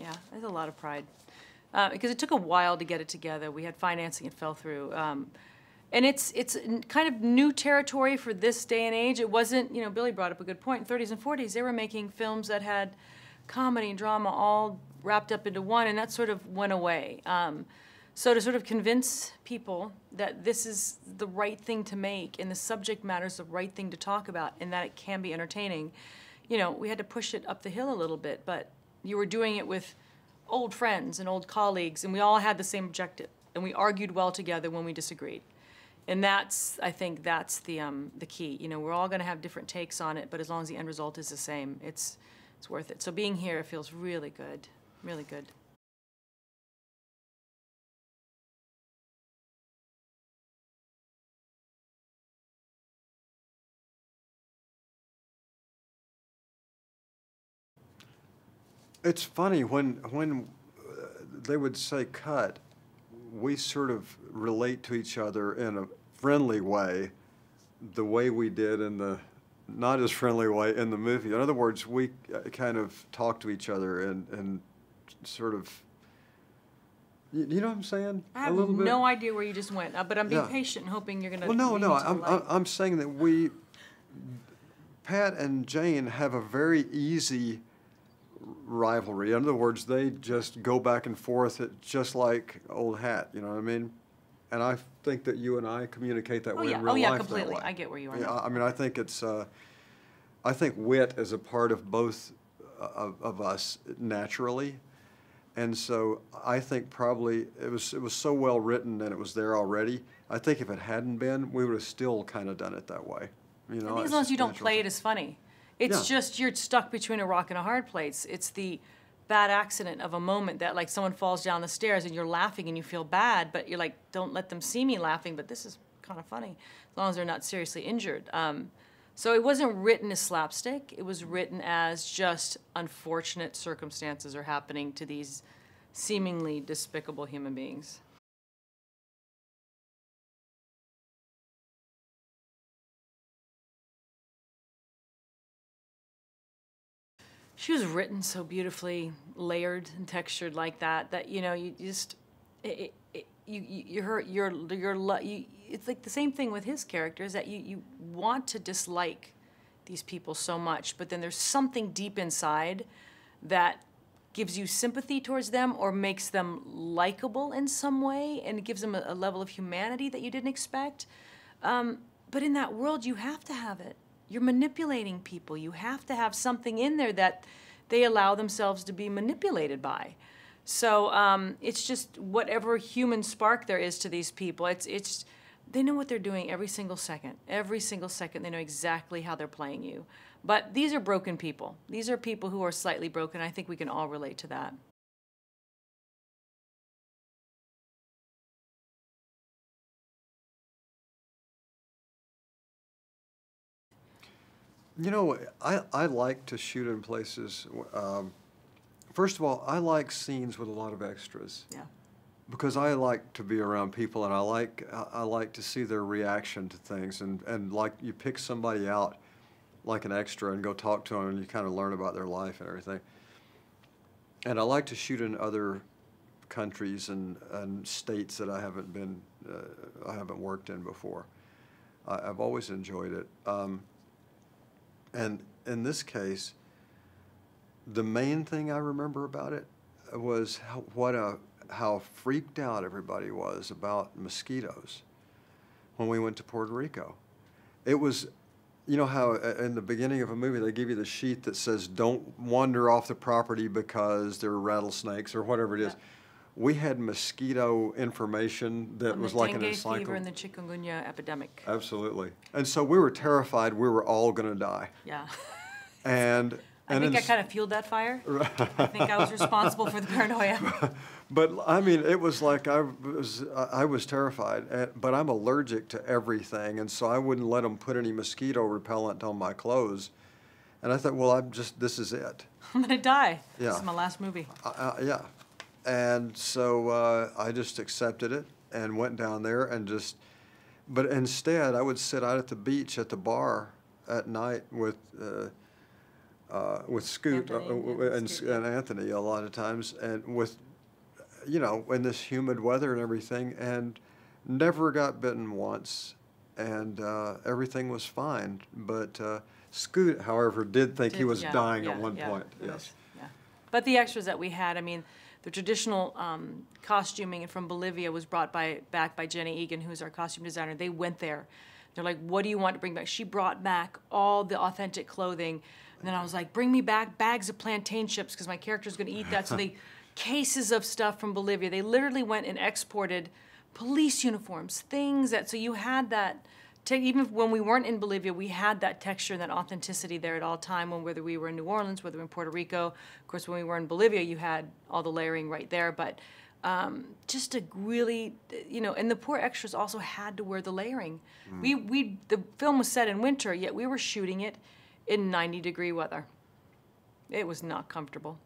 Yeah, there's a lot of pride. Because it took a while to get it together. We had financing, it fell through. And it's kind of new territory for this day and age. It wasn't, you know, Billy brought up a good point. In 30s and 40s, they were making films that had comedy and drama all wrapped up into one, and that sort of went away. So to sort of convince people that this is the right thing to make and the subject matter is the right thing to talk about and that it can be entertaining, you know, we had to push it up the hill a little bit, but you were doing it with old friends and old colleagues, and we all had the same objective, and we argued well together when we disagreed. And that's, I think that's the key. You know, we're all gonna have different takes on it, but as long as the end result is the same, it's worth it. So being here feels really good, really good. It's funny, when they would say cut, we sort of relate to each other in a friendly way, the way we did in the not as friendly way in the movie. In other words, we kind of talk to each other and sort of, you know what I'm saying? I have no idea where you just went, but I'm being patient and hoping you're gonna. Well, no, I'm saying that Pat and Jane have a very easy rivalry. In other words, they just go back and forth just like old hat, you know what I mean? And I think that you and I communicate that way in real life. Completely. I get where you are. Yeah, I mean, I think it's, I think wit is a part of both of us naturally. And so I think probably it was so well written and it was there already. I think if it hadn't been, we would have still kind of done it that way. You know, I think as long as you don't play it as funny. It's just you're stuck between a rock and a hard place. It's the bad accident of a moment that like someone falls down the stairs and you're laughing and you feel bad, but you're like, don't let them see me laughing, but this is kind of funny, as long as they're not seriously injured. So it wasn't written as slapstick. It was written as just unfortunate circumstances are happening to these seemingly despicable human beings. She was written so beautifully, layered and textured like that, that, you know, you just, it's like the same thing with his characters, that you want to dislike these people so much, but then there's something deep inside that gives you sympathy towards them or makes them likable in some way, and it gives them a level of humanity that you didn't expect. But in that world, you have to have it. You're manipulating people. You have to have something in there that they allow themselves to be manipulated by. So it's just whatever human spark there is to these people. It's they know what they're doing every single second. Every single second, they know exactly how they're playing you. But these are broken people. These are people who are slightly broken. I think we can all relate to that. You know, I like to shoot in places. First of all, I like scenes with a lot of extras. Yeah. Because I like to be around people, and I like to see their reaction to things, and like you pick somebody out like an extra and go talk to them, and you kind of learn about their life and everything. And I like to shoot in other countries and states that I haven't worked in before. I've always enjoyed it. And in this case, the main thing I remember about it was how freaked out everybody was about mosquitoes when we went to Puerto Rico. It was, you know how in the beginning of a movie they give you the sheet that says don't wander off the property because there are rattlesnakes or whatever it is. Yeah. We had mosquito information that was like an encyclopedia. The dengue fever and the chikungunya epidemic. Absolutely. And so we were terrified we were all going to die. Yeah. And I think I kind of fueled that fire. I think I was responsible for the paranoia. But I mean, it was like I was terrified. But I'm allergic to everything, and so I wouldn't let them put any mosquito repellent on my clothes. And I thought, well, this is it. I'm gonna die. Yeah. This is my last movie. Yeah. And so I just accepted it and went down there and but instead I would sit out at the beach at the bar at night with with Scoot Anthony, and Anthony a lot of times, and with, you know, in this humid weather and everything, and never got bitten once, and everything was fine. But Scoot, however, did think he was dying at one point. Yes. Yeah. But the extras that we had, I mean, the traditional costuming from Bolivia was brought back by Jenny Egan, who's our costume designer. They went there. They're like, what do you want to bring back? She brought back all the authentic clothing. And then I was like, bring me back bags of plantain chips because my character's going to eat that. So they, cases of stuff from Bolivia. They literally went and exported police uniforms, things that, so you had that, even when we weren't in Bolivia, we had that texture and that authenticity there at all time, whether we were in New Orleans, whether we were in Puerto Rico. Of course, when we were in Bolivia, you had all the layering right there. But just a really, you know, and the poor extras also had to wear the layering. The film was set in winter, yet we were shooting it in 90-degree weather. It was not comfortable.